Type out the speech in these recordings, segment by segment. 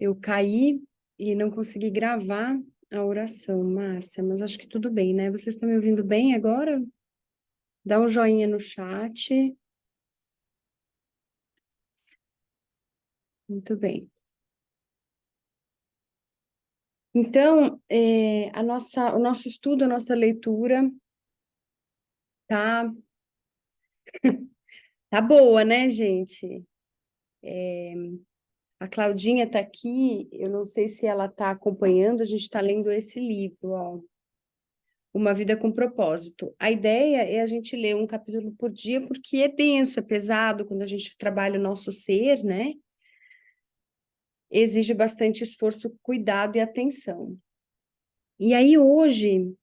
Eu caí e não consegui gravar a oração, Márcia, mas acho que tudo bem, né? Vocês estão me ouvindo bem agora? Dá um joinha no chat. Muito bem. Então, o nosso estudo, a nossa leitura tá, tá boa, né, gente? A Claudinha tá aqui, eu não sei se ela tá acompanhando, a gente está lendo esse livro, ó. Uma Vida com Propósito. A ideia é a gente ler um capítulo por dia, porque é denso, é pesado, quando a gente trabalha o nosso ser, né? Exige bastante esforço, cuidado e atenção. E aí, hoje,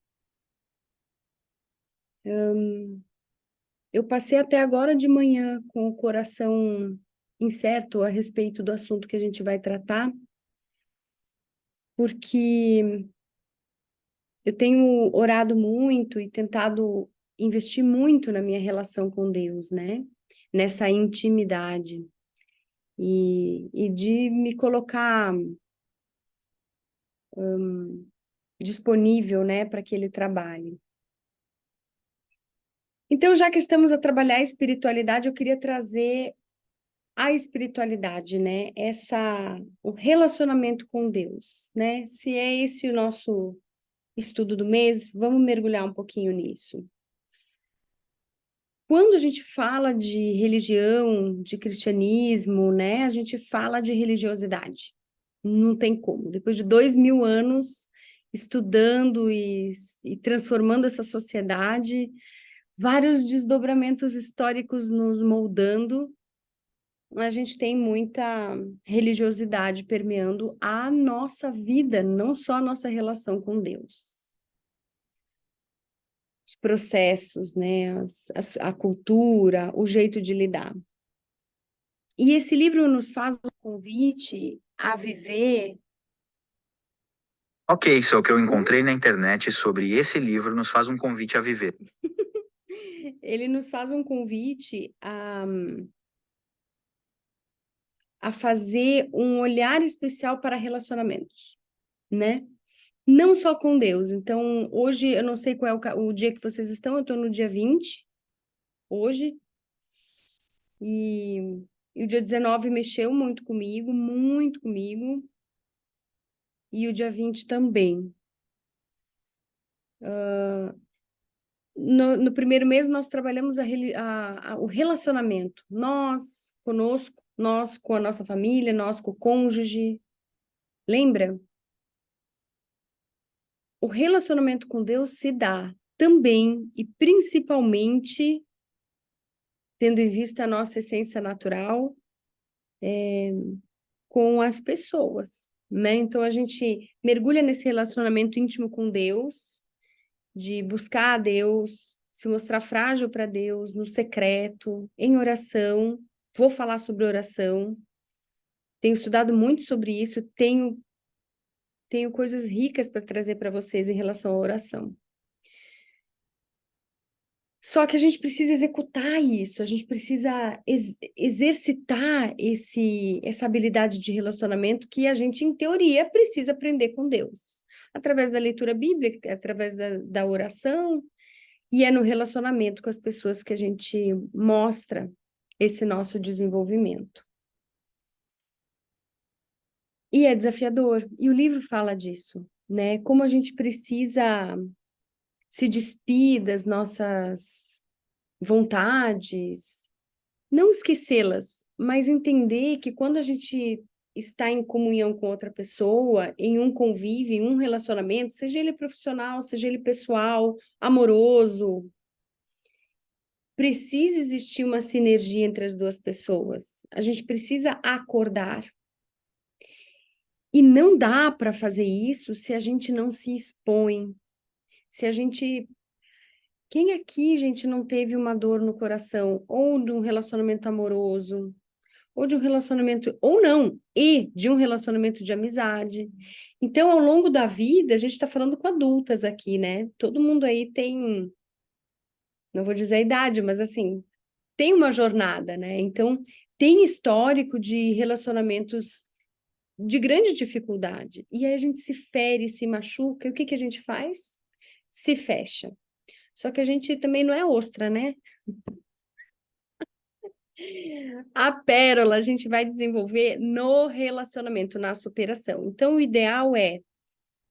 eu passei até agora de manhã com o coração incerto a respeito do assunto que a gente vai tratar, porque eu tenho orado muito e tentado investir muito na minha relação com Deus, né? Nessa intimidade. E de me colocar disponível, né, para que ele trabalhe. Então, já que estamos a trabalhar a espiritualidade, eu queria trazer a espiritualidade, né, o relacionamento com Deus, né? Se é esse o nosso estudo do mês, vamos mergulhar um pouquinho nisso. Quando a gente fala de religião, de cristianismo, né, a gente fala de religiosidade. Não tem como. Depois de 2000 anos estudando e transformando essa sociedade, vários desdobramentos históricos nos moldando, a gente tem muita religiosidade permeando a nossa vida, não só a nossa relação com Deus. Os processos, né, a cultura, o jeito de lidar. E esse livro nos faz um convite a viver. Ok, só que eu encontrei na internet sobre esse livro nos faz um convite a viver. Ele nos faz um convite a fazer um olhar especial para relacionamentos, né? Não só com Deus. Então, hoje, eu não sei qual é o dia que vocês estão, eu estou no dia 20, hoje, e o dia 19 mexeu muito comigo, e o dia 20 também. No primeiro mês, nós trabalhamos o relacionamento. Nós, conosco, nós com a nossa família, nós com o cônjuge. Lembra? O relacionamento com Deus se dá também e principalmente tendo em vista a nossa essência natural, com as pessoas, né? Então, a gente mergulha nesse relacionamento íntimo com Deus, de buscar a Deus, se mostrar frágil para Deus, no secreto, em oração. Vou falar sobre oração. Tenho estudado muito sobre isso, tenho coisas ricas para trazer para vocês em relação à oração. Só que a gente precisa executar isso, a gente precisa exercitar essa habilidade de relacionamento que a gente, em teoria, precisa aprender com Deus. Através da leitura bíblica, através da oração, e é no relacionamento com as pessoas que a gente mostra esse nosso desenvolvimento. E é desafiador, e o livro fala disso, né? Como a gente precisa se despir das nossas vontades, não esquecê-las, mas entender que quando a gente está em comunhão com outra pessoa, em um convívio, em um relacionamento, seja ele profissional, seja ele pessoal, amoroso, precisa existir uma sinergia entre as duas pessoas. A gente precisa acordar. E não dá para fazer isso se a gente não se expõe, se a gente. Quem aqui, gente, não teve uma dor no coração, ou de um relacionamento amoroso, ou de um relacionamento, ou não, e de um relacionamento de amizade. Então, ao longo da vida, a gente está falando com adultas aqui, né? Todo mundo aí tem, não vou dizer a idade, mas assim, tem uma jornada, né? Então, tem histórico de relacionamentos de grande dificuldade. E aí a gente se fere, se machuca, e o que que a gente faz? Se fecha. Só que a gente também não é ostra, né? A pérola a gente vai desenvolver no relacionamento, na superação. Então, o ideal é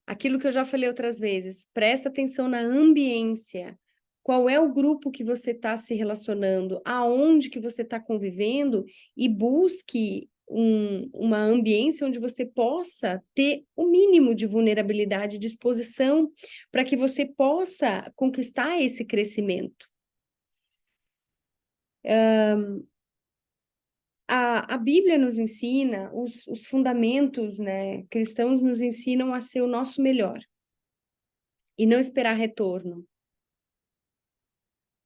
aquilo que eu já falei outras vezes, presta atenção na ambiência. Qual é o grupo que você está se relacionando? Aonde que você está convivendo? E busque uma ambiência onde você possa ter o mínimo de vulnerabilidade, de exposição, para que você possa conquistar esse crescimento. A Bíblia nos ensina, os fundamentos, né, cristãos nos ensinam a ser o nosso melhor e não esperar retorno.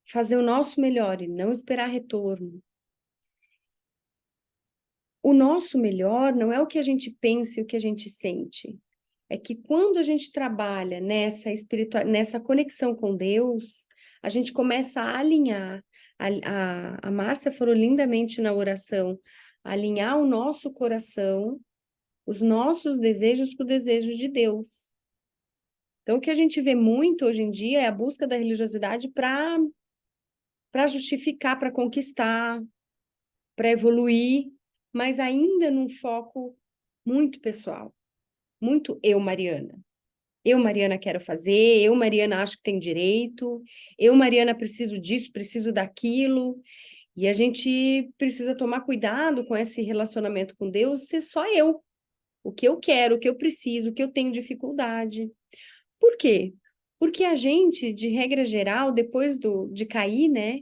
Fazer o nosso melhor e não esperar retorno. O nosso melhor não é o que a gente pensa e o que a gente sente. É que quando a gente trabalha nessa conexão com Deus, a gente começa a alinhar. A Márcia falou lindamente na oração, alinhar o nosso coração, os nossos desejos com o desejo de Deus. Então, o que a gente vê muito hoje em dia é a busca da religiosidade para justificar, para conquistar, para evoluir, mas ainda num foco muito pessoal, muito eu, Mariana. Eu, Mariana, quero fazer, eu, Mariana, acho que tem direito, eu, Mariana, preciso disso, preciso daquilo, e a gente precisa tomar cuidado com esse relacionamento com Deus, ser só eu, o que eu quero, o que eu preciso, o que eu tenho dificuldade. Por quê? Porque a gente, de regra geral, depois de cair, né,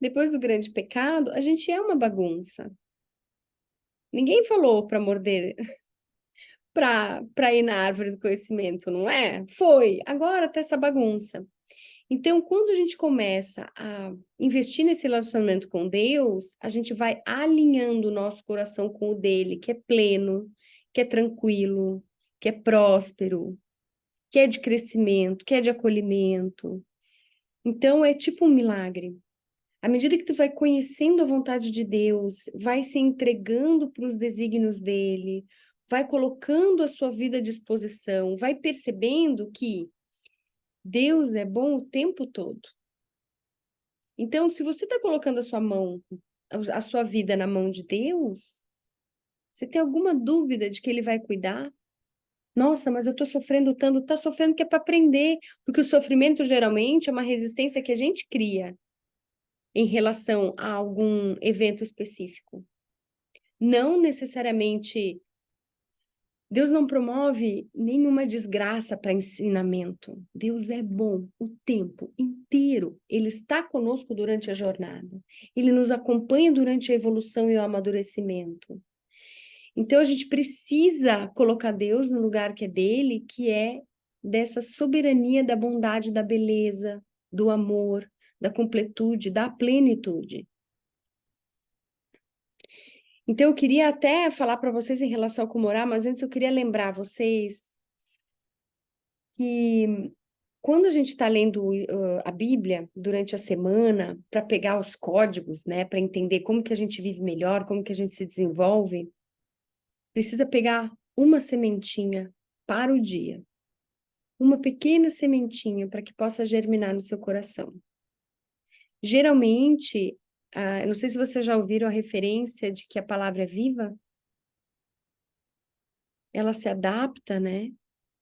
depois do grande pecado, a gente é uma bagunça. Ninguém falou para morder, para ir na árvore do conhecimento, não é? Foi, agora tá essa bagunça. Então, quando a gente começa a investir nesse relacionamento com Deus, a gente vai alinhando o nosso coração com o dele, que é pleno, que é tranquilo, que é próspero, que é de crescimento, que é de acolhimento. Então, é tipo um milagre. À medida que tu vai conhecendo a vontade de Deus, vai se entregando para os desígnios dele, vai colocando a sua vida à disposição, vai percebendo que Deus é bom o tempo todo. Então, se você está colocando a sua vida na mão de Deus, você tem alguma dúvida de que ele vai cuidar? Nossa, mas eu estou sofrendo tanto, está sofrendo que é para aprender, porque o sofrimento geralmente é uma resistência que a gente cria em relação a algum evento específico. Não necessariamente, Deus não promove nenhuma desgraça para ensinamento. Deus é bom o tempo inteiro. Ele está conosco durante a jornada. Ele nos acompanha durante a evolução e o amadurecimento. Então a gente precisa colocar Deus no lugar que é dele, que é dessa soberania da bondade, da beleza, do amor, da completude, da plenitude. Então, eu queria até falar para vocês em relação ao como orar, mas antes eu queria lembrar vocês que quando a gente está lendo a Bíblia durante a semana, para pegar os códigos, né, para entender como que a gente vive melhor, como que a gente se desenvolve, precisa pegar uma sementinha para o dia. Uma pequena sementinha para que possa germinar no seu coração. Geralmente, não sei se vocês já ouviram a referência de que a palavra é viva, ela se adapta, né?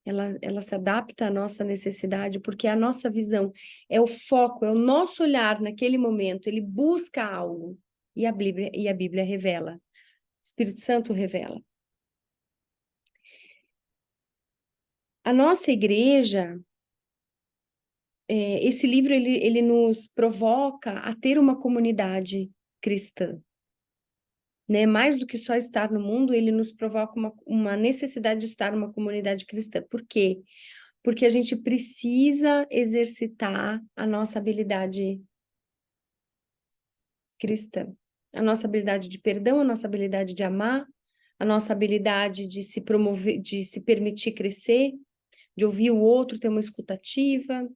Ela se adapta à nossa necessidade, porque a nossa visão é o foco, é o nosso olhar naquele momento, ele busca algo, e a Bíblia revela, o Espírito Santo revela. A nossa igreja, esse livro, ele nos provoca a ter uma comunidade cristã, né? Mais do que só estar no mundo, ele nos provoca uma necessidade de estar numa comunidade cristã. Por quê? Porque a gente precisa exercitar a nossa habilidade cristã, a nossa habilidade de perdão, a nossa habilidade de amar, a nossa habilidade de se promover, de se permitir crescer, de ouvir o outro, ter uma escutativa.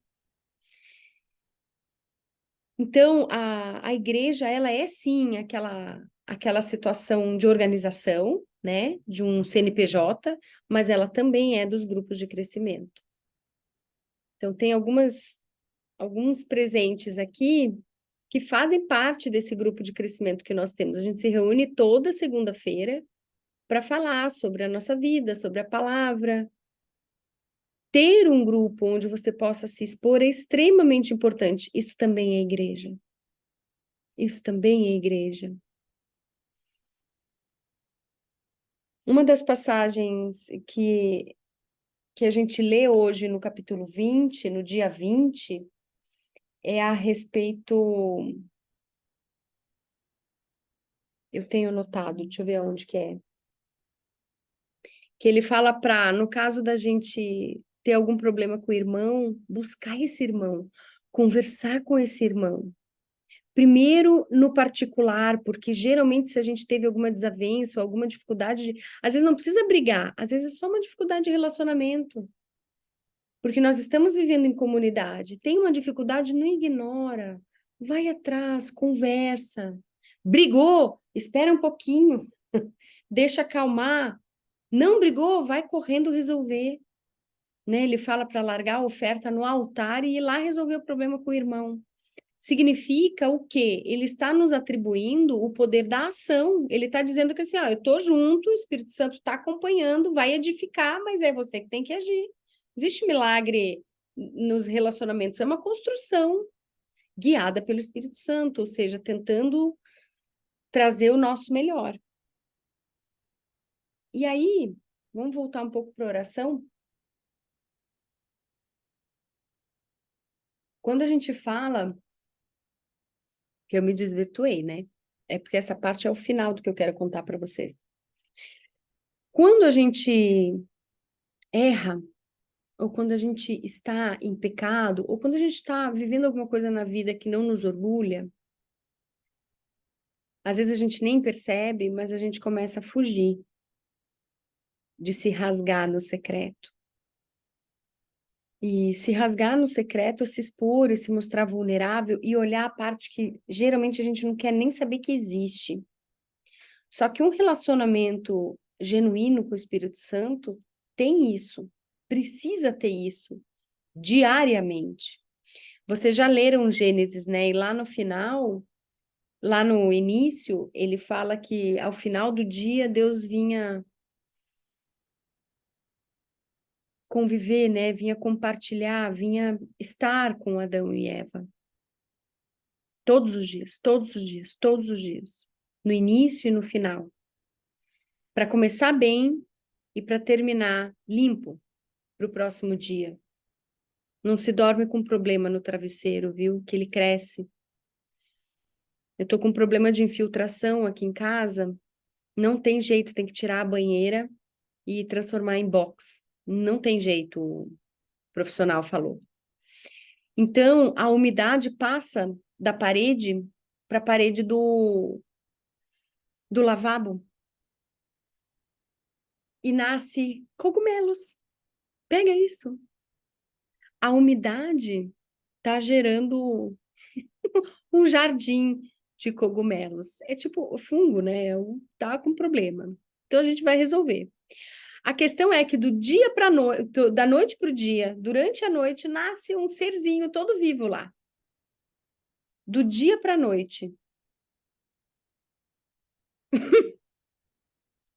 Então, a igreja, ela é sim aquela situação de organização, né, de um CNPJ, mas ela também é dos grupos de crescimento. Então, tem alguns presentes aqui que fazem parte desse grupo de crescimento que nós temos. A gente se reúne toda segunda-feira para falar sobre a nossa vida, sobre a palavra. Ter um grupo onde você possa se expor é extremamente importante. Isso também é igreja. Isso também é igreja. Uma das passagens que a gente lê hoje no capítulo 20, no dia 20, é a respeito. Eu tenho anotado, deixa eu ver aonde que é. Que ele fala para, no caso da gente ter algum problema com o irmão, buscar esse irmão, conversar com esse irmão. Primeiro no particular, porque geralmente se a gente teve alguma desavença ou alguma dificuldade, às vezes não precisa brigar, às vezes é só uma dificuldade de relacionamento. Porque nós estamos vivendo em comunidade. Tem uma dificuldade, não ignora. Vai atrás, conversa. Brigou, espera um pouquinho. Deixa acalmar. Não brigou, vai correndo resolver. Né? Ele fala para largar a oferta no altar e ir lá resolver o problema com o irmão. Significa o quê? Ele está nos atribuindo o poder da ação. Ele está dizendo que assim, ó, eu estou junto, o Espírito Santo está acompanhando, vai edificar, mas é você que tem que agir. Existe milagre nos relacionamentos, é uma construção guiada pelo Espírito Santo, ou seja, tentando trazer o nosso melhor. E aí, vamos voltar um pouco para a oração? Quando a gente fala, que eu me desvirtuei, né? É porque essa parte é o final do que eu quero contar para vocês. Quando a gente erra, ou quando a gente está em pecado, ou quando a gente está vivendo alguma coisa na vida que não nos orgulha, às vezes a gente nem percebe, mas a gente começa a fugir de se rasgar no secreto. E se rasgar no secreto, se expor e se mostrar vulnerável e olhar a parte que geralmente a gente não quer nem saber que existe. Só que um relacionamento genuíno com o Espírito Santo tem isso, precisa ter isso diariamente. Vocês já leram Gênesis, né? E lá no final, lá no início, ele fala que ao final do dia Deus vinha conviver, né? Vinha compartilhar, vinha estar com Adão e Eva. Todos os dias, todos os dias, todos os dias. No início e no final. Para começar bem e para terminar limpo para o próximo dia. Não se dorme com problema no travesseiro, viu? Que ele cresce. Eu tô com um problema de infiltração aqui em casa. Não tem jeito, tem que tirar a banheira e transformar em box. Não tem jeito, o profissional falou. Então, a umidade passa da parede para a parede do lavabo e nasce cogumelos. Pega isso. A umidade tá gerando um jardim de cogumelos. É tipo fungo, né? Tá com problema. Então a gente vai resolver. A questão é que do dia para noite, da noite para o dia, durante a noite, nasce um serzinho todo vivo lá. Do dia para a noite.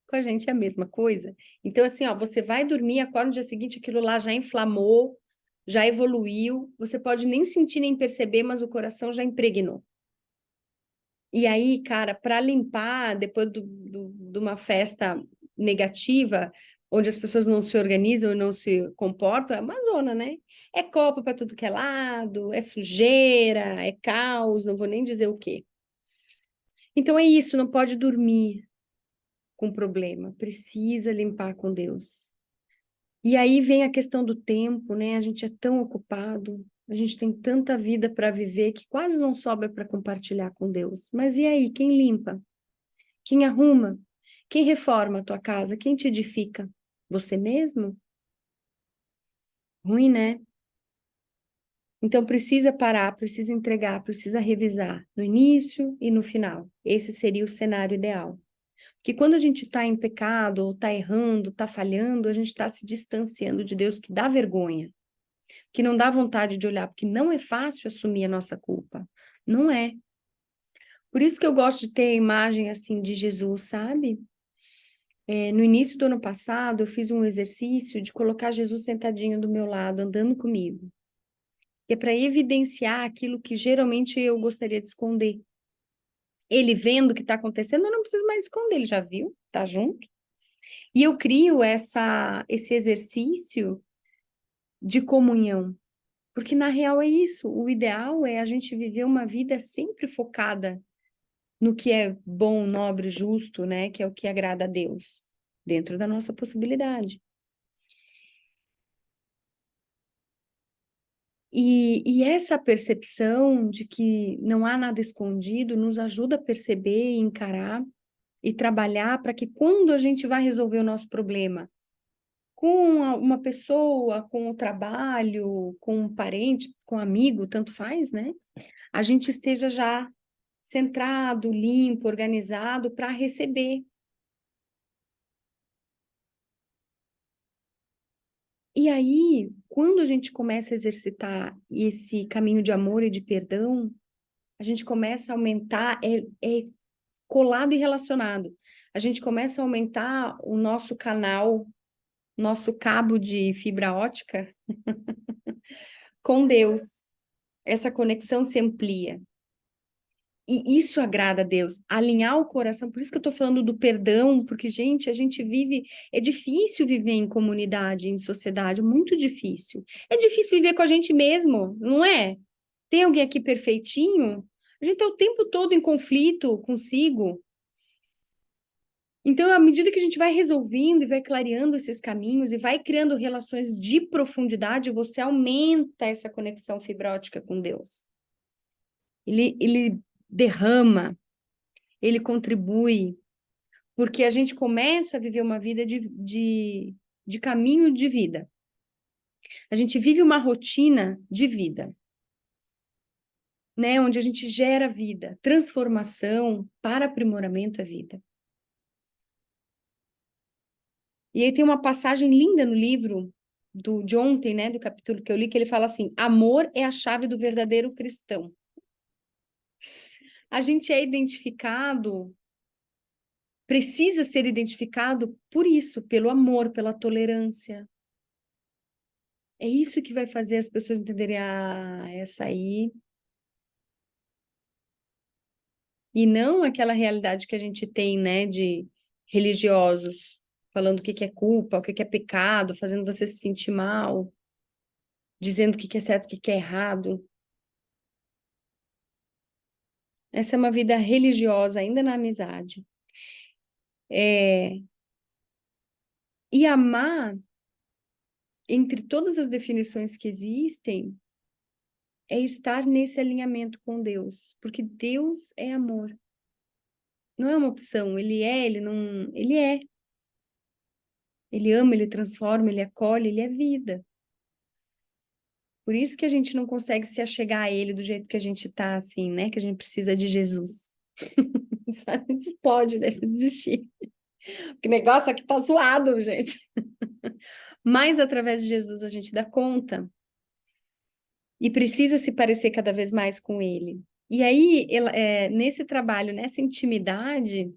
Com a gente é a mesma coisa. Então, assim, ó, você vai dormir, acorda no dia seguinte, aquilo lá já inflamou, já evoluiu, você pode nem sentir nem perceber, mas o coração já impregnou. E aí, cara, para limpar depois de uma festa negativa, onde as pessoas não se organizam e não se comportam, é uma zona, né? É copo para tudo que é lado, é sujeira, é caos, não vou nem dizer o quê. Então é isso, não pode dormir com problema, precisa limpar com Deus. E aí vem a questão do tempo, né? A gente é tão ocupado, a gente tem tanta vida para viver que quase não sobra para compartilhar com Deus. Mas e aí, quem limpa? Quem arruma? Quem reforma a tua casa? Quem te edifica? Você mesmo? Ruim, né? Então precisa parar, precisa entregar, precisa revisar no início e no final. Esse seria o cenário ideal. Que quando a gente está em pecado, ou está errando, está falhando, a gente está se distanciando de Deus, que dá vergonha, que não dá vontade de olhar, porque não é fácil assumir a nossa culpa. Não é. Por isso que eu gosto de ter a imagem assim de Jesus, sabe? No início do ano passado, eu fiz um exercício de colocar Jesus sentadinho do meu lado, andando comigo. Que é para evidenciar aquilo que geralmente eu gostaria de esconder. Ele vendo o que está acontecendo, eu não preciso mais esconder, ele já viu, tá junto. E eu crio esse exercício de comunhão, porque na real é isso, o ideal é a gente viver uma vida sempre focada no que é bom, nobre, justo, né, que é o que agrada a Deus, dentro da nossa possibilidade. E essa percepção de que não há nada escondido nos ajuda a perceber, encarar e trabalhar para que quando a gente vai resolver o nosso problema, com uma pessoa, com o trabalho, com um parente, com um amigo, tanto faz, né? A gente esteja já centrado, limpo, organizado para receber. E aí, quando a gente começa a exercitar esse caminho de amor e de perdão, a gente começa a aumentar, é colado e relacionado. A gente começa a aumentar o nosso canal, nosso cabo de fibra ótica com Deus. Essa conexão se amplia. E isso agrada a Deus, alinhar o coração. Por isso que eu estou falando do perdão, porque, gente, a gente vive. É difícil viver em comunidade, em sociedade, muito difícil. É difícil viver com a gente mesmo, não é? Tem alguém aqui perfeitinho? A gente está o tempo todo em conflito consigo. Então, à medida que a gente vai resolvendo e vai clareando esses caminhos e vai criando relações de profundidade, você aumenta essa conexão fibrótica com Deus. Ele derrama, ele contribui, porque a gente começa a viver uma vida de caminho de vida. A gente vive uma rotina de vida, né? Onde a gente gera vida, transformação para aprimoramento é vida. E aí tem uma passagem linda no livro de ontem, né? Do capítulo que eu li, que ele fala assim: amor é a chave do verdadeiro cristão. A gente é identificado, precisa ser identificado por isso, pelo amor, pela tolerância. É isso que vai fazer as pessoas entenderem, essa aí. E não aquela realidade que a gente tem, né, de religiosos falando o que que é culpa, o que que é pecado, fazendo você se sentir mal, dizendo o que que é certo, o que que é errado. Essa é uma vida religiosa, ainda na amizade. E amar, entre todas as definições que existem, é estar nesse alinhamento com Deus, porque Deus é amor. Não é uma opção, ele não, ele é. Ele ama, ele transforma, ele acolhe, ele é vida. Por isso que a gente não consegue se achegar a ele do jeito que a gente tá, assim, né? Que a gente precisa de Jesus. Sabe? A gente explode, deve desistir. Que negócio aqui tá zoado, gente. Mas através de Jesus a gente dá conta. E precisa se parecer cada vez mais com ele. E aí, nesse trabalho, nessa intimidade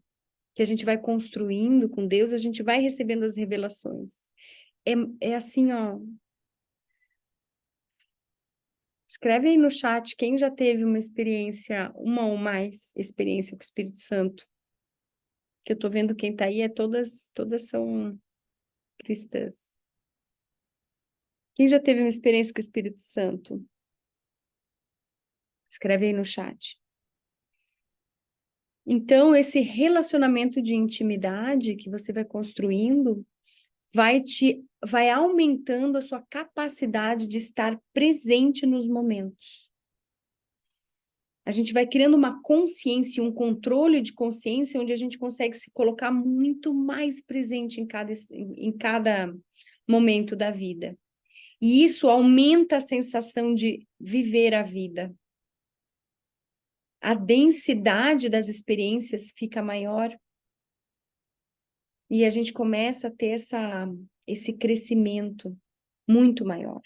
que a gente vai construindo com Deus, a gente vai recebendo as revelações. É assim, ó. Escreve aí no chat quem já teve uma experiência, uma ou mais experiência com o Espírito Santo. Que eu tô vendo quem tá aí, todas são cristãs. Quem já teve uma experiência com o Espírito Santo? Escreve aí no chat. Então, esse relacionamento de intimidade que você vai construindo vai aumentando a sua capacidade de estar presente nos momentos. A gente vai criando uma consciência, um controle de consciência, onde a gente consegue se colocar muito mais presente em cada momento da vida. E isso aumenta a sensação de viver a vida. A densidade das experiências fica maior. E a gente começa a ter esse crescimento muito maior.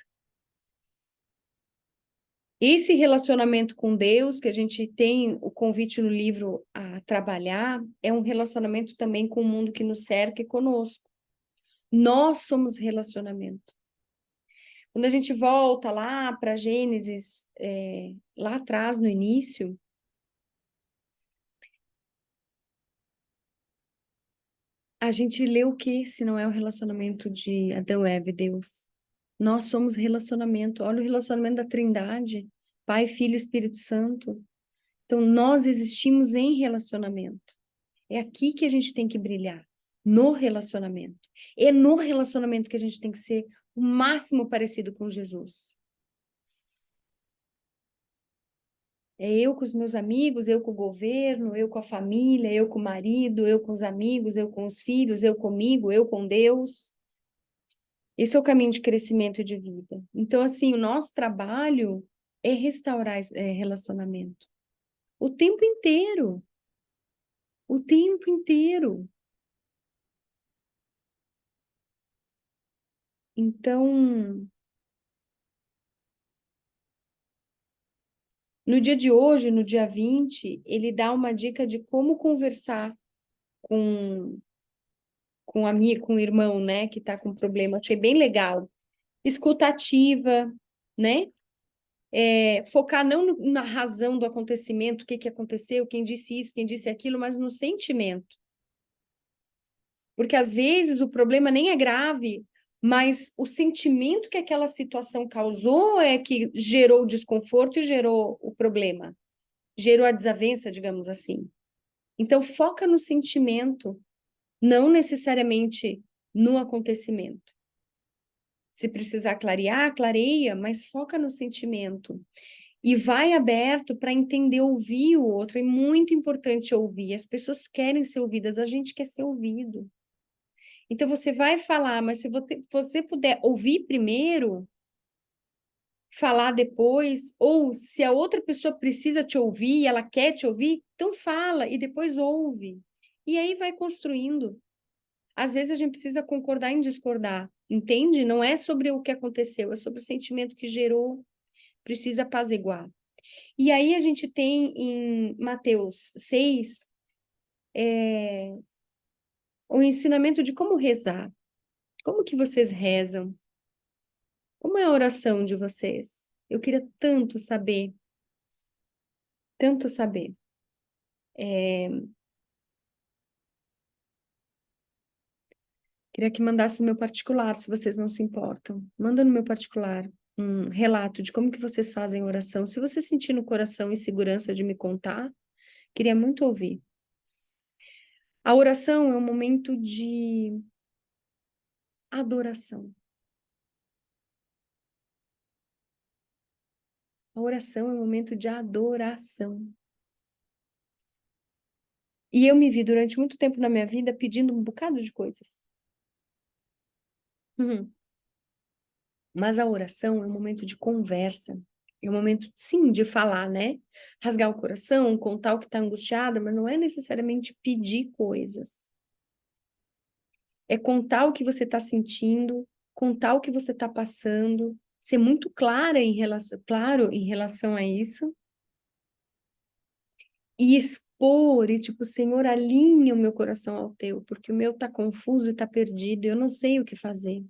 Esse relacionamento com Deus, que a gente tem o convite no livro a trabalhar, é um relacionamento também com o mundo que nos cerca e conosco. Nós somos relacionamento. Quando a gente volta lá para Gênesis, lá atrás, no início, a gente lê o que se não é o relacionamento de Adão, Eva e Deus? Nós somos relacionamento. Olha o relacionamento da Trindade, Pai, Filho e Espírito Santo. Então, nós existimos em relacionamento. É aqui que a gente tem que brilhar, no relacionamento. É no relacionamento que a gente tem que ser o máximo parecido com Jesus. É eu com os meus amigos, eu com o governo, eu com a família, eu com o marido, eu com os amigos, eu com os filhos, eu comigo, eu com Deus. Esse é o caminho de crescimento e de vida. Então, assim, o nosso trabalho é restaurar relacionamento. O tempo inteiro. O tempo inteiro. Então, no dia de hoje, no dia 20, ele dá uma dica de como conversar com amigo, com o irmão, né, que tá com problema. Achei bem legal. Escutativa, né? Focar não na razão do acontecimento, o que que aconteceu, quem disse isso, quem disse aquilo, mas no sentimento. Porque às vezes o problema nem é grave, mas o sentimento que aquela situação causou é que gerou o desconforto e gerou o problema, gerou a desavença, digamos assim. Então, foca no sentimento, não necessariamente no acontecimento. Se precisar clarear, clareia, mas foca no sentimento. E vai aberto para entender, ouvir o outro. É muito importante ouvir. As pessoas querem ser ouvidas, a gente quer ser ouvido. Então, você vai falar, mas se você puder ouvir primeiro, falar depois, ou se a outra pessoa precisa te ouvir, ela quer te ouvir, então fala e depois ouve. E aí vai construindo. Às vezes a gente precisa concordar em discordar, entende? Não é sobre o que aconteceu, é sobre o sentimento que gerou, precisa apaziguar. E aí a gente tem em Mateus 6, o ensinamento de como rezar. Como que vocês rezam? Como é a oração de vocês? Eu queria tanto saber, tanto saber. Queria que mandasse no meu particular, se vocês não se importam. Manda no meu particular um relato de como que vocês fazem oração. Se você sentir no coração insegurança de me contar, queria muito ouvir. A oração é um momento de adoração. A oração é um momento de adoração. E eu me vi durante muito tempo na minha vida pedindo um bocado de coisas. Uhum. Mas a oração é um momento de conversa. É um momento, sim, de falar, né? Rasgar o coração, contar o que está angustiada, mas não é necessariamente pedir coisas. É contar o que você está sentindo, contar o que você está passando, ser muito claro em relação a isso. E expor, e tipo, Senhor, alinha o meu coração ao teu, porque o meu tá confuso e tá perdido, eu não sei o que fazer.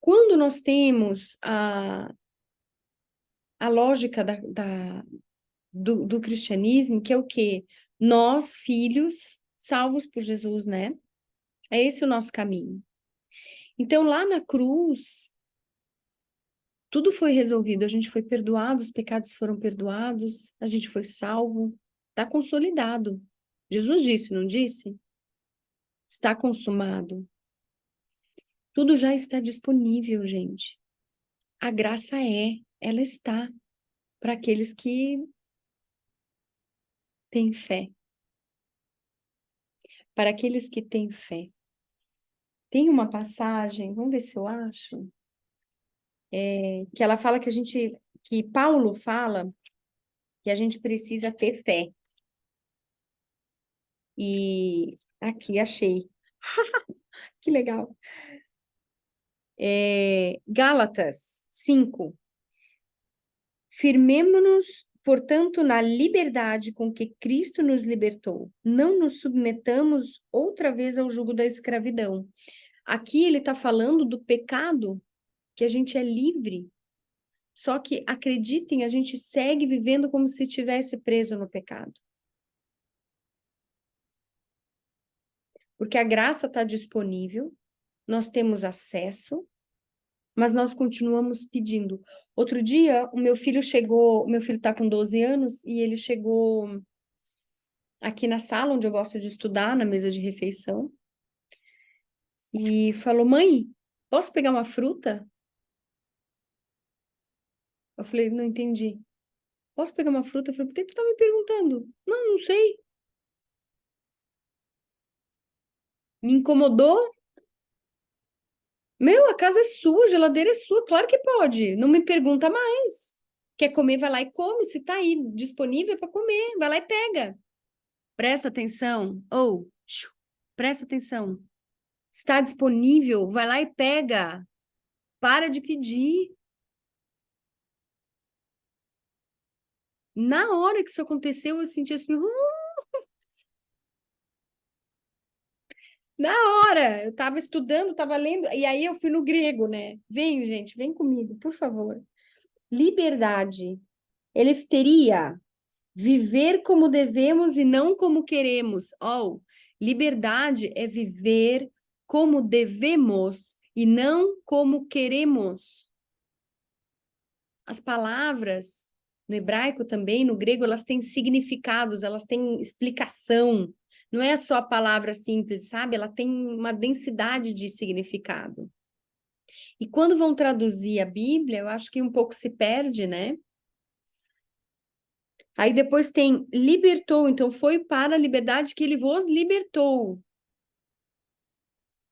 Quando nós temos a lógica do cristianismo, que é o quê? Nós, filhos, salvos por Jesus, né? É esse o nosso caminho. Então, lá na cruz, tudo foi resolvido, a gente foi perdoado, os pecados foram perdoados, a gente foi salvo, está consolidado. Jesus disse, não disse? Está consumado. Tudo já está disponível, gente. A graça ela está para aqueles que têm fé. Para aqueles que têm fé. Tem uma passagem, vamos ver se eu acho, que ela fala que Paulo fala que a gente precisa ter fé. E aqui achei. Que legal. Gálatas 5. Firmemo-nos, portanto, na liberdade com que Cristo nos libertou. Não nos submetamos outra vez ao jugo da escravidão. Aqui ele está falando do pecado, que a gente é livre. Só que, acreditem, a gente segue vivendo como se estivesse preso no pecado. Porque a graça está disponível, nós temos acesso, mas nós continuamos pedindo. Outro dia, o meu filho está com 12 anos, e ele chegou aqui na sala onde eu gosto de estudar, na mesa de refeição, e falou: mãe, posso pegar uma fruta? Eu falei: não entendi. Posso pegar uma fruta? Eu falei: por que tu tá me perguntando? Não, não sei. Me incomodou. Meu, a casa é sua, a geladeira é sua, claro que pode. Não me pergunta mais. Quer comer, vai lá e come. Se tá aí disponível para comer, vai lá e pega. Presta atenção. Ou, presta atenção. Está disponível, vai lá e pega. Para de pedir. Na hora que isso aconteceu, eu senti assim, na hora, eu estava estudando, estava lendo, e aí eu fui no grego, né? Vem, gente, vem comigo, por favor. Liberdade. Elefteria. Viver como devemos e não como queremos. Oh, liberdade é viver como devemos e não como queremos. As palavras, no hebraico também, no grego, elas têm significados, elas têm explicação. Não é só a palavra simples, sabe? Ela tem uma densidade de significado. E quando vão traduzir a Bíblia, eu acho que um pouco se perde, né? Aí depois tem libertou, então foi para a liberdade que ele vos libertou.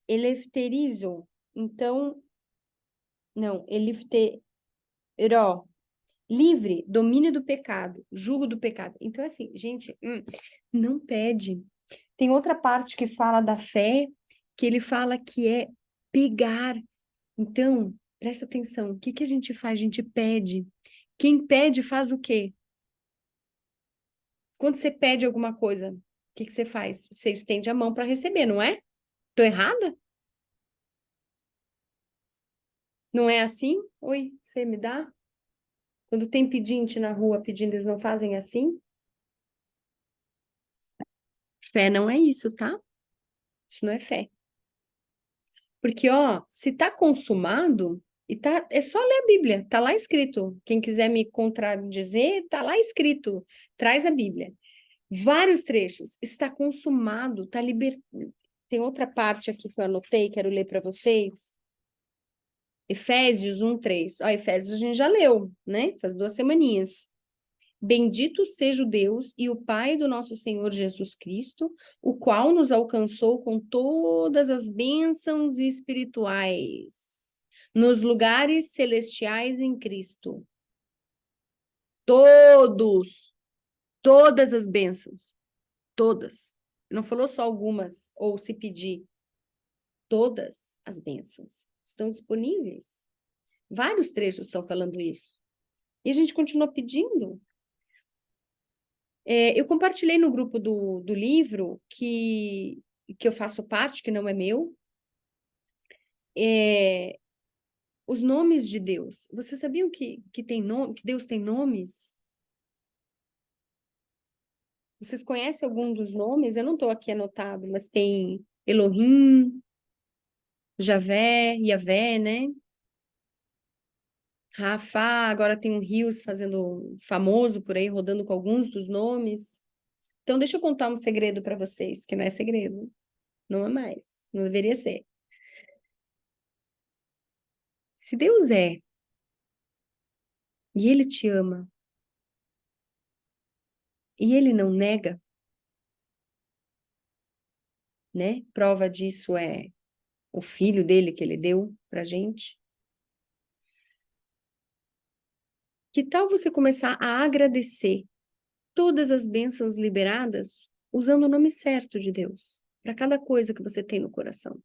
Elefterizo, então, não, elefteró, livre, domínio do pecado, jugo do pecado. Então, assim, gente, não pede. Tem outra parte que fala da fé, que ele fala que é pegar. Então, presta atenção, o que que a gente faz? A gente pede. Quem pede faz o quê? Quando você pede alguma coisa, o que que você faz? Você estende a mão para receber, não é? Tô errada? Não é assim? Oi, você me dá? Quando tem pedinte na rua pedindo, eles não fazem assim? Fé não é isso, tá? Isso não é fé. Porque, ó, se tá consumado, e tá, é só ler a Bíblia, tá lá escrito. Quem quiser me contradizer, tá lá escrito. Traz a Bíblia. Vários trechos. Está consumado, tá liber... Tem outra parte aqui que eu anotei, quero ler para vocês. Efésios 1:3. Ó, Efésios a gente já leu, né? Faz 2 semaninhas. Bendito seja o Deus e o Pai do nosso Senhor Jesus Cristo, o qual nos alcançou com todas as bênçãos espirituais nos lugares celestiais em Cristo. Todos, todas as bênçãos, todas. Não falou só algumas, ou se pedir. Todas as bênçãos estão disponíveis. Vários trechos estão falando isso. E a gente continua pedindo. Eu compartilhei no grupo do livro que eu faço parte, que não é meu, os nomes de Deus. Vocês sabiam que tem nome, que Deus tem nomes? Vocês conhecem algum dos nomes? Eu não estou aqui anotado, mas tem Elohim, Javé, Yavé, né? Rafá, agora tem um Rios fazendo famoso por aí, rodando com alguns dos nomes. Então, deixa eu contar um segredo para vocês, que não é segredo, não é mais, não deveria ser. Se Deus é, e Ele te ama, e Ele não nega, né? Prova disso é o filho dele que Ele deu pra gente. Que tal você começar a agradecer todas as bênçãos liberadas? usando o nome certo de Deus para cada coisa que você tem no coração.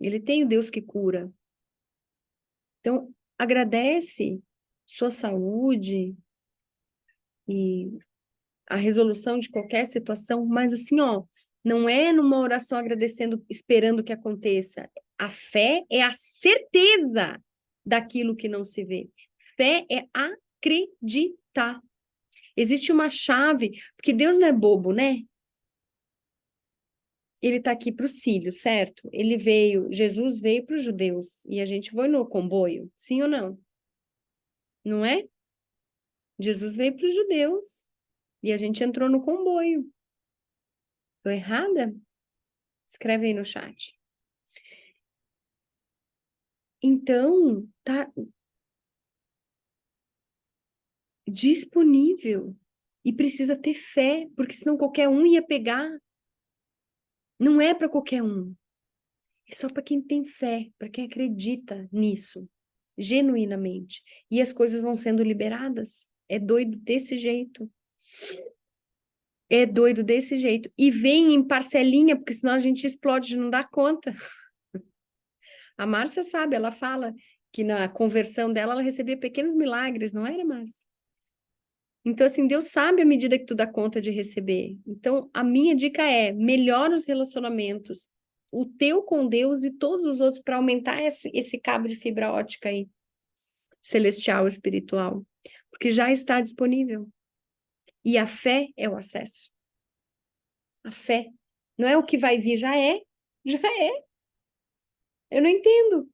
Ele tem o Deus que cura. Então, agradece sua saúde e a resolução de qualquer situação, mas assim, ó, não é numa oração agradecendo, esperando que aconteça. A fé é a certeza daquilo que não se vê. Fé é acreditar. Existe uma chave, porque Deus não é bobo, né? Ele está aqui para os filhos, certo? Jesus veio para os judeus e a gente foi no comboio, sim ou não? Não é? Jesus veio para os judeus e a gente entrou no comboio. Estou errada? Escreve aí no chat. Então, tá disponível e precisa ter fé, porque senão qualquer um ia pegar. Não é para qualquer um. É só para quem tem fé, para quem acredita nisso, genuinamente. E as coisas vão sendo liberadas. É doido desse jeito. É doido desse jeito. E vem em parcelinha, porque senão a gente explode de não dar conta. A Márcia sabe, ela fala que na conversão dela, ela recebia pequenos milagres, não era, Márcia? Então, assim, Deus sabe a medida que tu dá conta de receber. Então, a minha dica é, melhora os relacionamentos, o teu com Deus e todos os outros, para aumentar esse cabo de fibra ótica aí, celestial, espiritual, porque já está disponível. E a fé é o acesso. A fé. Não é o que vai vir, já é. Já é. Eu não entendo.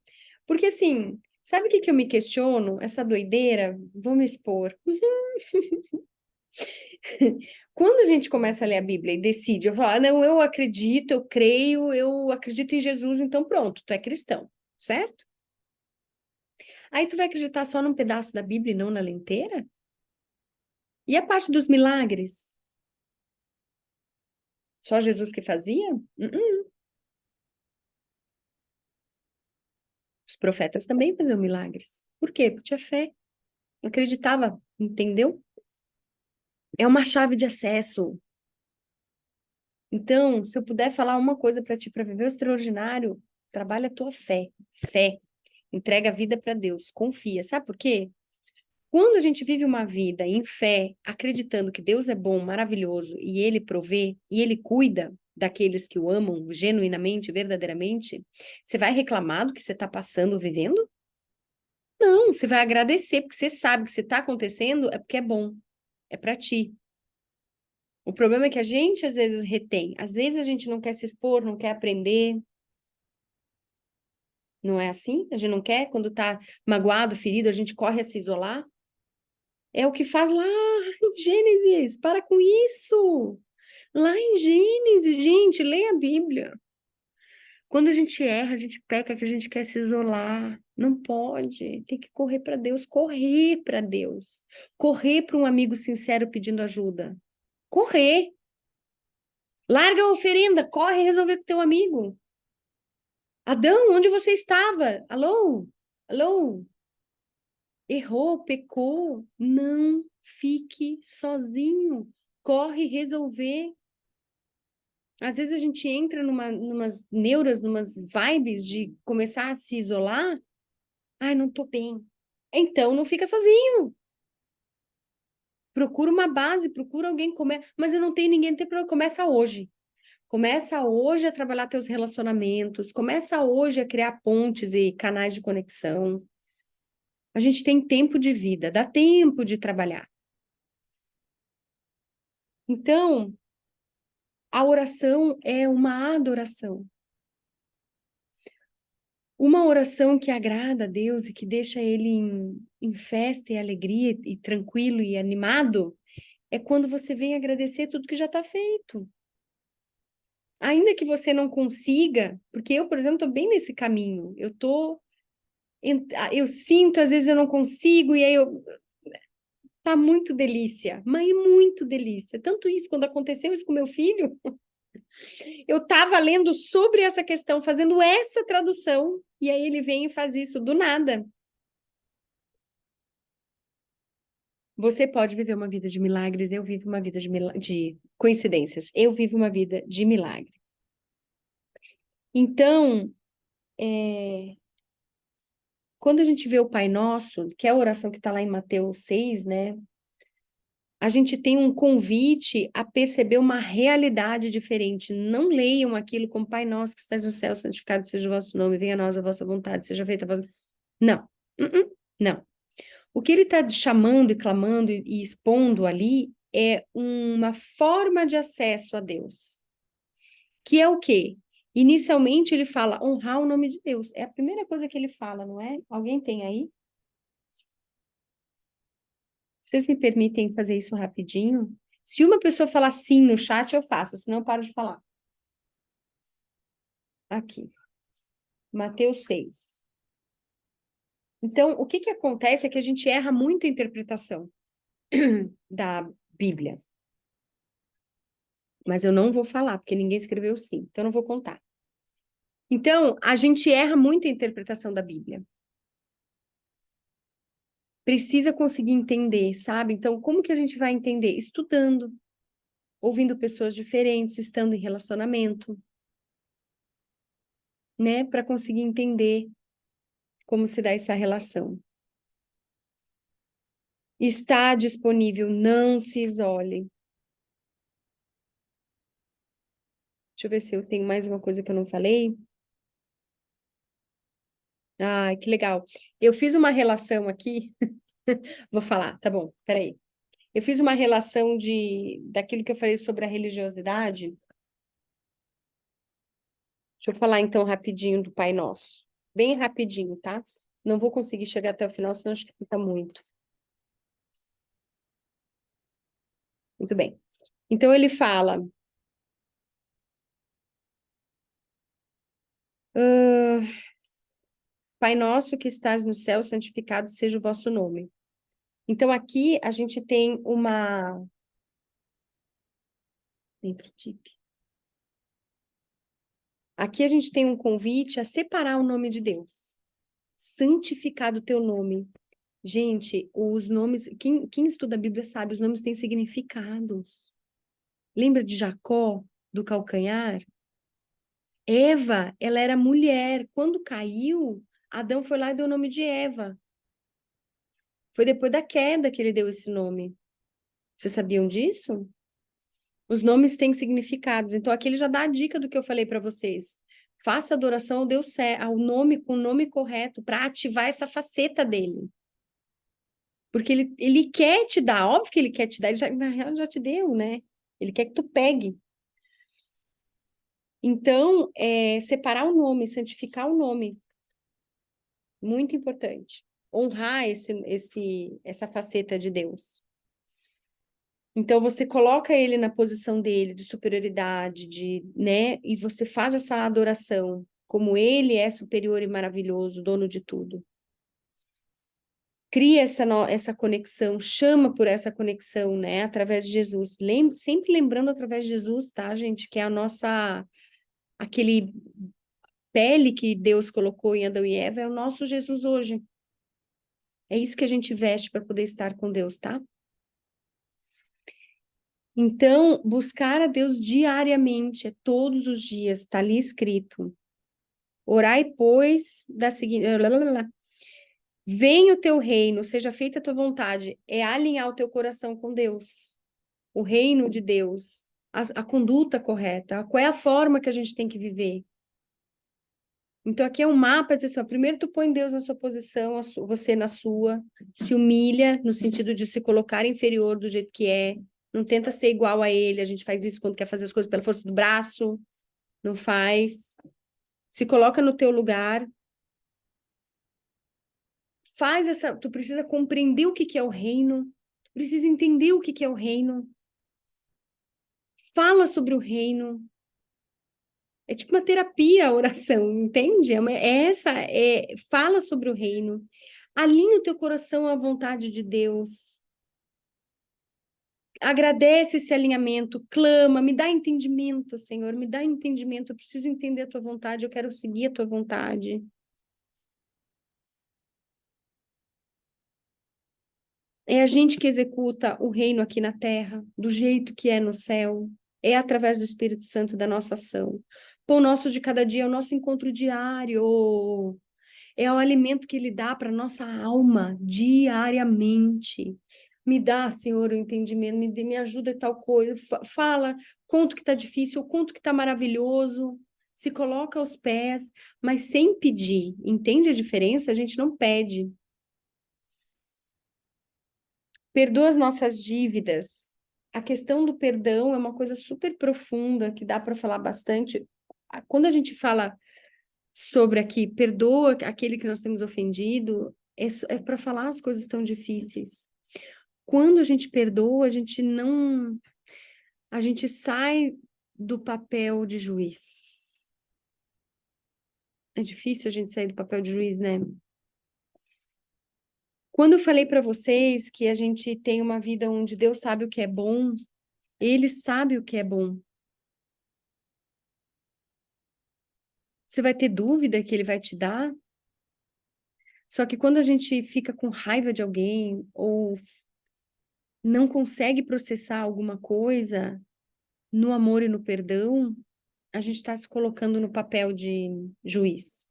Porque, assim, sabe o que eu me questiono? Essa doideira, vou me expor. Quando a gente começa a ler a Bíblia e decide, eu falo, não, eu acredito, eu creio, eu acredito em Jesus, então pronto, tu é cristão, certo? Aí tu vai acreditar só num pedaço da Bíblia e não na lei inteira? E a parte dos milagres? Só Jesus que fazia? Os profetas também faziam milagres. Por quê? Porque tinha fé, acreditava, entendeu? É uma chave de acesso. Então, se eu puder falar uma coisa para ti, para viver o extraordinário, trabalha a tua fé. Fé. Entrega a vida para Deus. Confia. Sabe por quê? Quando a gente vive uma vida em fé, acreditando que Deus é bom, maravilhoso, e Ele provê, e Ele cuida daqueles que o amam genuinamente, verdadeiramente, você vai reclamar do que você está passando, vivendo? Não, você vai agradecer, porque você sabe que se está acontecendo, é porque é bom, é para ti. O problema é que a gente às vezes retém, às vezes a gente não quer se expor, não quer aprender. Não é assim? A gente não quer, quando tá magoado, ferido, a gente corre a se isolar. É o que faz lá em Gênesis. Para com isso. Lá em Gênesis, gente, leia a Bíblia. Quando a gente erra, a gente peca, que a gente quer se isolar. Não pode. Tem que correr para Deus, correr para Deus. Correr para um amigo sincero pedindo ajuda. Correr. Larga a oferenda, corre resolver com teu amigo. Adão, onde você estava? Alô? Alô? Errou, pecou, não fique sozinho. Corre resolver. Às vezes a gente entra numas neuras, numas vibes de começar a se isolar. Ai, não tô bem. Então não fica sozinho. Procura uma base, procura alguém mas eu não tenho ninguém, tem problema. Começa hoje. Começa hoje a trabalhar teus relacionamentos, começa hoje a criar pontes e canais de conexão. A gente tem tempo de vida, dá tempo de trabalhar. Então, a oração é uma adoração. Uma oração que agrada a Deus e que deixa ele em festa e alegria e tranquilo e animado é quando você vem agradecer tudo que já está feito. Ainda que você não consiga, porque eu, por exemplo, estou bem nesse caminho. Eu sinto, às vezes eu não consigo, e aí tá muito delícia, mas muito delícia. Tanto isso, quando aconteceu isso com meu filho, eu estava lendo sobre essa questão, fazendo essa tradução, e aí ele vem e faz isso do nada. Você pode viver uma vida de milagres, eu vivo uma vida de coincidências. Eu vivo uma vida de milagre. Então, quando a gente vê o Pai Nosso, que é a oração que está lá em Mateus 6, né? A gente tem um convite a perceber uma realidade diferente. Não leiam aquilo como Pai Nosso que estás no céu, santificado seja o vosso nome, venha a nós a vossa vontade, seja feita a vossa... Não, não. O que ele está chamando e clamando e expondo ali é uma forma de acesso a Deus. Que é o quê? Inicialmente ele fala honrar o nome de Deus. É a primeira coisa que ele fala, não é? Alguém tem aí? Vocês me permitem fazer isso rapidinho? Se uma pessoa falar sim no chat, eu faço, senão eu paro de falar. Aqui. Mateus 6. Então, o que acontece é que a gente erra muito a interpretação da Bíblia. Mas eu não vou falar, porque ninguém escreveu sim, então eu não vou contar. Então, a gente erra muito a interpretação da Bíblia. Precisa conseguir entender, sabe? Então, como que a gente vai entender? Estudando, ouvindo pessoas diferentes, estando em relacionamento, né? Para conseguir entender como se dá essa relação. Está disponível, não se isole. Deixa eu ver se eu tenho mais uma coisa que eu não falei. Ah, que legal. Eu fiz uma relação aqui. Vou falar, tá bom, peraí. Eu fiz uma relação daquilo que eu falei sobre a religiosidade. Deixa eu falar então rapidinho do Pai Nosso. Bem rapidinho, tá? Não vou conseguir chegar até o final, senão acho que fica muito. Muito bem. Então ele fala: Pai nosso que estás no céu, santificado seja o vosso nome. Então aqui a gente tem uma. Aqui a gente tem um convite a separar o nome de Deus. Santificado o teu nome. Gente, os nomes, quem estuda a Bíblia sabe, os nomes têm significados. Lembra de Jacó, do calcanhar? Eva, ela era mulher. Quando caiu, Adão foi lá e deu o nome de Eva. Foi depois da queda que ele deu esse nome. Vocês sabiam disso? Os nomes têm significados. Então, aqui ele já dá a dica do que eu falei para vocês. Faça adoração ao Deus ao nome, com o nome correto, para ativar essa faceta dele. Porque ele quer te dar, óbvio que ele quer te dar, ele já, na real já te deu, né? Ele quer que tu pegue. Então, separar o nome, santificar o nome, muito importante. Honrar essa faceta de Deus. Então, você coloca ele na posição dele, de superioridade, né? E você faz essa adoração, como ele é superior e maravilhoso, dono de tudo. Cria essa conexão, chama por essa conexão, né? Através de Jesus. Sempre lembrando através de Jesus, tá, gente? Que é aquele pele que Deus colocou em Adão e Eva, é o nosso Jesus hoje. É isso que a gente veste para poder estar com Deus, tá? Então, buscar a Deus diariamente, todos os dias, está ali escrito. Orai, pois, da seguinte... Venha o teu reino, seja feita a tua vontade. É alinhar o teu coração com Deus. O reino de Deus. A conduta correta. Qual é a forma que a gente tem que viver? Então, aqui é um mapa, diz assim, ó, primeiro tu põe Deus na sua posição, você na sua, se humilha, no sentido de se colocar inferior do jeito que é, não tenta ser igual a ele, a gente faz isso quando quer fazer as coisas pela força do braço, não faz. Se coloca no teu lugar, tu precisa compreender o que é o reino, tu precisa entender o que é o reino, fala sobre o reino. É tipo uma terapia a oração, entende? Fala sobre o reino. Alinha o teu coração à vontade de Deus. Agradece esse alinhamento, clama, me dá entendimento, Senhor, me dá entendimento. Eu preciso entender a tua vontade, eu quero seguir a tua vontade. É a gente que executa o reino aqui na terra, do jeito que é no céu. É através do Espírito Santo da nossa ação. Pão nosso de cada dia é o nosso encontro diário. É o alimento que Ele dá para nossa alma diariamente. Me dá, Senhor, o entendimento, me ajuda em tal coisa. Fala, conta o que está difícil, conta o que está maravilhoso. Se coloca aos pés, mas sem pedir. Entende a diferença? A gente não pede. Perdoa as nossas dívidas. A questão do perdão é uma coisa super profunda que dá para falar bastante. Quando a gente fala sobre aqui, perdoa aquele que nós temos ofendido, é para falar as coisas tão difíceis. Quando a gente perdoa, a gente sai do papel de juiz. É difícil a gente sair do papel de juiz, né? Quando eu falei para vocês que a gente tem uma vida onde Deus sabe o que é bom, Ele sabe o que é bom. Você vai ter dúvida que Ele vai te dar? Só que quando a gente fica com raiva de alguém ou não consegue processar alguma coisa no amor e no perdão, a gente está se colocando no papel de juiz.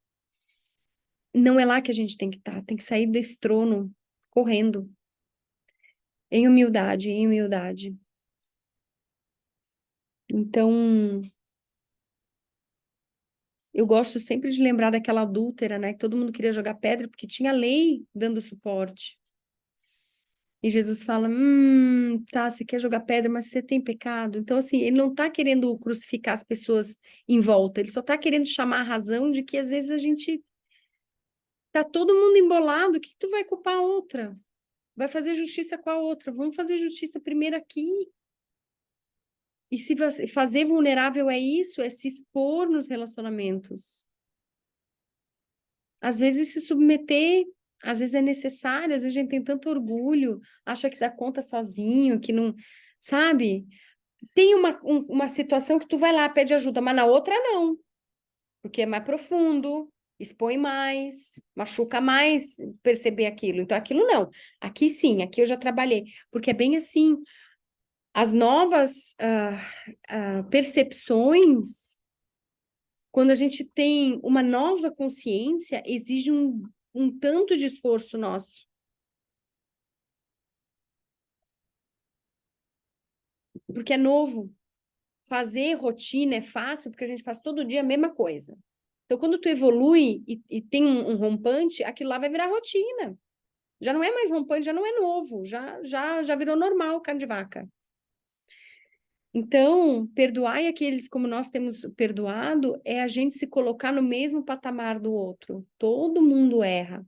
Não é lá que a gente tem que estar, tem que sair desse trono correndo, em humildade, em humildade. Então, eu gosto sempre de lembrar daquela adúltera, né? Que todo mundo queria jogar pedra porque tinha lei dando suporte. E Jesus fala: tá, você quer jogar pedra, mas você tem pecado. Então, assim, ele não tá querendo crucificar as pessoas em volta, ele só tá querendo chamar a razão de que às vezes a gente tá todo mundo embolado, o que tu vai culpar a outra? Vai fazer justiça com a outra. Vamos fazer justiça primeiro aqui. E se fazer vulnerável é isso, é se expor nos relacionamentos. Às vezes se submeter, às vezes é necessário, às vezes a gente tem tanto orgulho, acha que dá conta sozinho, que não, sabe? Tem uma situação que tu vai lá, pede ajuda, mas na outra não, porque é mais profundo, expõe mais, machuca mais perceber aquilo. Então, aquilo não. Aqui sim, aqui eu já trabalhei, porque é bem assim, as novas percepções, quando a gente tem uma nova consciência, exige um tanto de esforço nosso, porque é novo. Fazer rotina é fácil, porque a gente faz todo dia a mesma coisa. Então, quando tu evolui e tem um rompante, aquilo lá vai virar rotina. Já não é mais rompante, já não é novo, já virou normal carne de vaca. Então, perdoar aqueles como nós temos perdoado é a gente se colocar no mesmo patamar do outro. Todo mundo erra.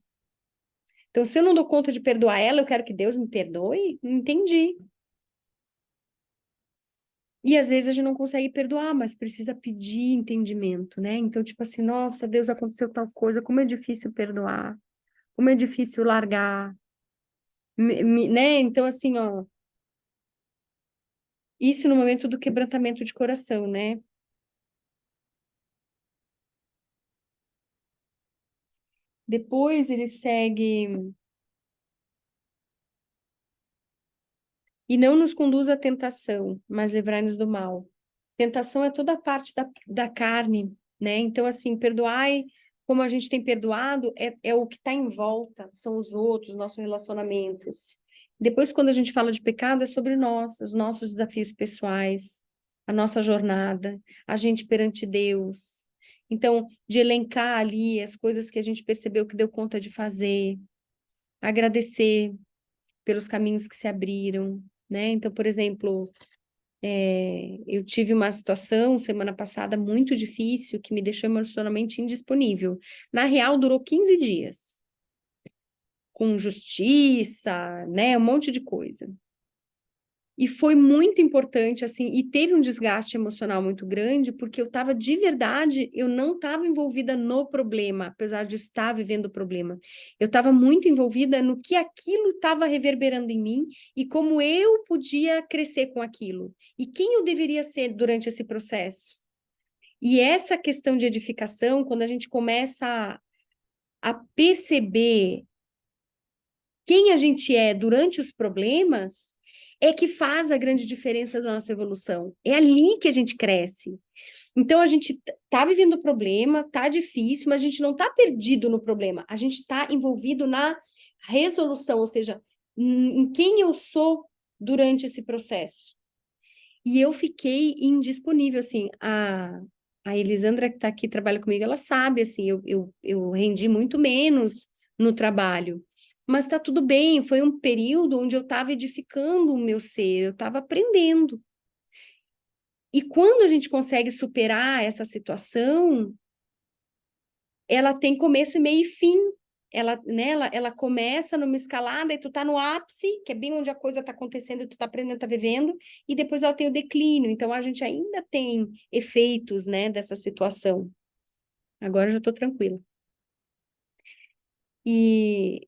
Então, se eu não dou conta de perdoar ela, eu quero que Deus me perdoe? Entendi. E às vezes a gente não consegue perdoar, mas precisa pedir entendimento, né? Então, tipo assim, nossa, Deus, aconteceu tal coisa, como é difícil perdoar, como é difícil largar, né? Então, assim, ó, isso no momento do quebrantamento de coração, né? Depois ele segue, e não nos conduz à tentação, mas livrai-nos do mal. Tentação é toda a parte da carne, né? Então, assim, perdoai como a gente tem perdoado, é o que está em volta, são os outros, nossos relacionamentos. Depois, quando a gente fala de pecado, é sobre nós, os nossos desafios pessoais, a nossa jornada, a gente perante Deus. Então, de elencar ali as coisas que a gente percebeu que deu conta de fazer, agradecer pelos caminhos que se abriram, né? Então, por exemplo, eu tive uma situação semana passada muito difícil que me deixou emocionalmente indisponível. Na real, durou 15 dias, com justiça, né? Um monte de coisa. E foi muito importante, assim, e teve um desgaste emocional muito grande, porque eu estava de verdade, eu não estava envolvida no problema, apesar de estar vivendo o problema. Eu estava muito envolvida no que aquilo estava reverberando em mim e como eu podia crescer com aquilo. E quem eu deveria ser durante esse processo. E essa questão de edificação, quando a gente começa a perceber quem a gente é durante os problemas é que faz a grande diferença da nossa evolução. É ali que a gente cresce. Então, a gente tá vivendo o problema, tá difícil, mas a gente não tá perdido no problema. A gente tá envolvido na resolução, ou seja, em quem eu sou durante esse processo. E eu fiquei indisponível, assim, a Elisandra que tá aqui, trabalha comigo, ela sabe, assim, eu rendi muito menos no trabalho. Mas tá tudo bem, foi um período onde eu estava edificando o meu ser, eu estava aprendendo. E quando a gente consegue superar essa situação, ela tem começo, meio e fim. Ela, né, ela começa numa escalada e tu tá no ápice, que é bem onde a coisa tá acontecendo, e tu tá aprendendo, tá vivendo, e depois ela tem o declínio. Então a gente ainda tem efeitos, né, dessa situação. Agora eu já tô tranquila. E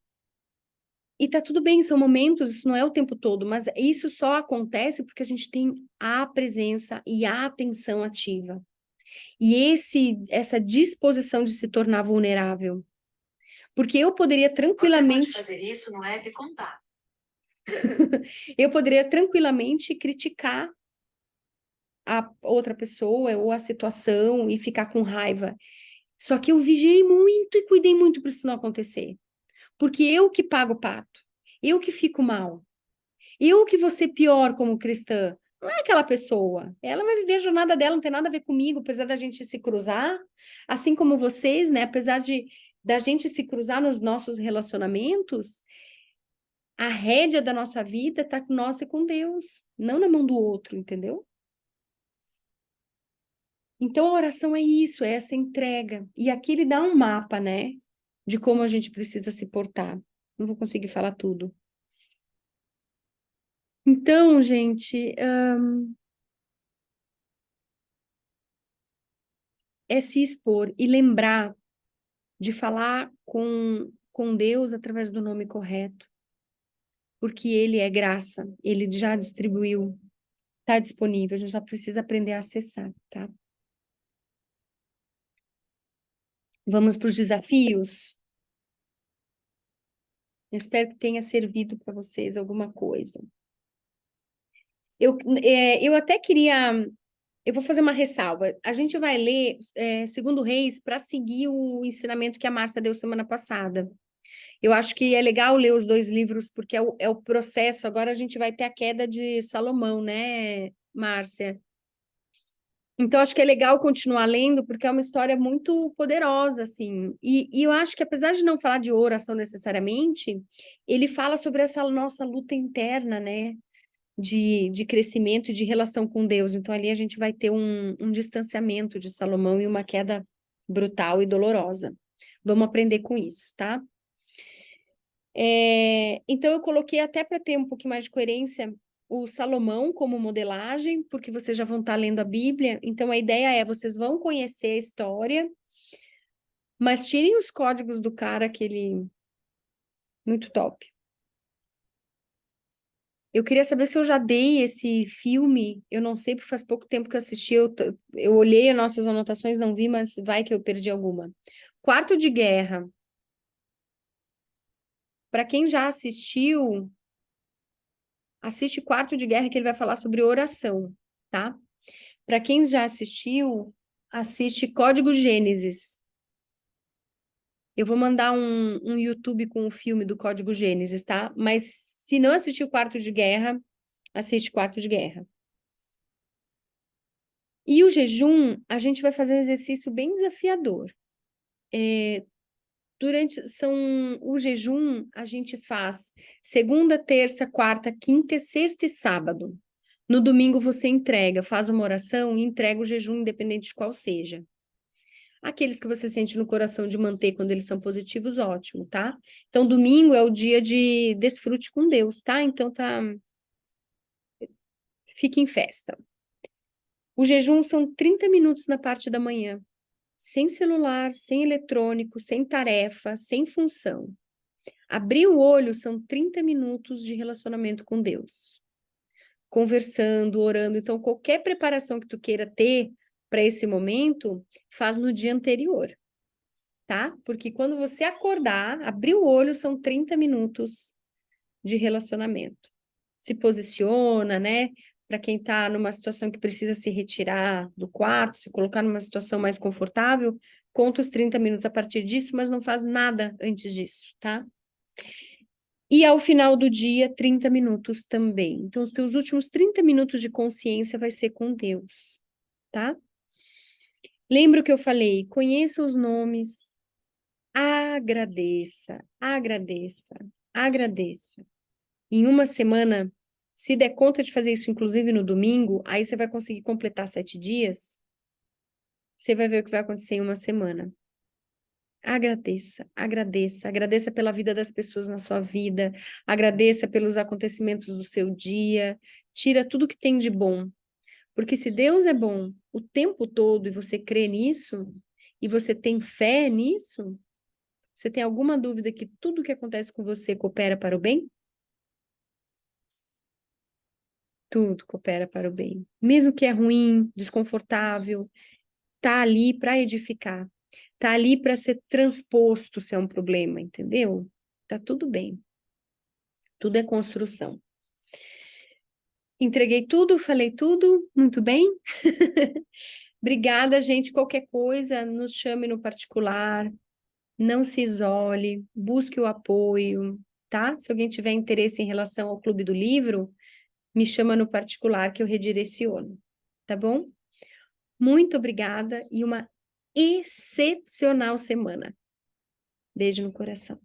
tá tudo bem, são momentos, isso não é o tempo todo, mas isso só acontece porque a gente tem a presença e a atenção ativa. E essa disposição de se tornar vulnerável. Porque eu poderia tranquilamente. Você pode fazer isso no app Contato. Eu poderia tranquilamente criticar a outra pessoa ou a situação e ficar com raiva. Só que eu vigiei muito e cuidei muito para isso não acontecer. Porque eu que pago o pato. Eu que fico mal. Eu que vou ser pior como cristã. Não é aquela pessoa. Ela vai viver a jornada dela, não tem nada a ver comigo, apesar da gente se cruzar, assim como vocês, né? Apesar da gente se cruzar nos nossos relacionamentos, a rédea da nossa vida está com nós e com Deus, não na mão do outro, entendeu? Então a oração é isso, é essa entrega. E aqui ele dá um mapa, né? De como a gente precisa se portar. Não vou conseguir falar tudo. Então, gente, é se expor e lembrar de falar com Deus através do nome correto, porque Ele é graça, Ele já distribuiu, está disponível, a gente só precisa aprender a acessar, tá? Vamos para os desafios? Eu espero que tenha servido para vocês alguma coisa. Eu até queria. Eu vou fazer uma ressalva. A gente vai ler Segundo Reis para seguir o ensinamento que a Márcia deu semana passada. Eu acho que é legal ler os dois livros, porque é o processo. Agora a gente vai ter a queda de Salomão, né, Márcia? Então, acho que é legal continuar lendo, porque é uma história muito poderosa, assim. E eu acho que, apesar de não falar de oração necessariamente, ele fala sobre essa nossa luta interna, né? De crescimento e de relação com Deus. Então, ali a gente vai ter um distanciamento de Salomão e uma queda brutal e dolorosa. Vamos aprender com isso, tá? Então, eu coloquei até para ter um pouquinho mais de coerência o Salomão como modelagem, porque vocês já vão estar lendo a Bíblia. Então, a ideia é, vocês vão conhecer a história, mas tirem os códigos do cara que ele... Muito top. Eu queria saber se eu já dei esse filme, eu não sei, porque faz pouco tempo que eu assisti, eu olhei as nossas anotações, não vi, mas vai que eu perdi alguma. Quarto de Guerra. Para quem já assistiu, assiste Quarto de Guerra, que ele vai falar sobre oração, tá? Para quem já assistiu, assiste Código Gênesis. Eu vou mandar um YouTube com o filme do Código Gênesis, tá? Mas se não assistiu Quarto de Guerra, assiste Quarto de Guerra. E o jejum, a gente vai fazer um exercício bem desafiador. O jejum, a gente faz segunda, terça, quarta, quinta, sexta e sábado. No domingo você entrega, faz uma oração e entrega o jejum, independente de qual seja. Aqueles que você sente no coração de manter quando eles são positivos, ótimo, tá? Então, domingo é o dia de desfrute com Deus, tá? Então, fique em festa. O jejum são 30 minutos na parte da manhã, sem celular, sem eletrônico, sem tarefa, sem função. Abrir o olho são 30 minutos de relacionamento com Deus. Conversando, orando. Então, qualquer preparação que tu queira ter para esse momento, faz no dia anterior, tá? Porque quando você acordar, abrir o olho, são 30 minutos de relacionamento. Se posiciona, né? Para quem está numa situação que precisa se retirar do quarto, se colocar numa situação mais confortável, conta os 30 minutos a partir disso, mas não faz nada antes disso, tá? E ao final do dia, 30 minutos também. Então, os teus últimos 30 minutos de consciência vai ser com Deus, tá? Lembra o que eu falei? Conheça os nomes, agradeça, agradeça, agradeça. Em uma semana, se der conta de fazer isso, inclusive no domingo, aí você vai conseguir completar 7 dias, você vai ver o que vai acontecer em uma semana. Agradeça, agradeça, agradeça pela vida das pessoas na sua vida, agradeça pelos acontecimentos do seu dia, tira tudo que tem de bom. Porque se Deus é bom o tempo todo e você crê nisso, e você tem fé nisso, você tem alguma dúvida que tudo que acontece com você coopera para o bem? Tudo coopera para o bem. Mesmo que é ruim, desconfortável, tá ali para edificar. Tá ali para ser transposto se é um problema, entendeu? Tá tudo bem. Tudo é construção. Entreguei tudo, falei tudo, muito bem. Obrigada, gente. Qualquer coisa, nos chame no particular. Não se isole, busque o apoio, tá? Se alguém tiver interesse em relação ao Clube do Livro, me chama no particular que eu redireciono, tá bom? Muito obrigada e uma excepcional semana. Beijo no coração.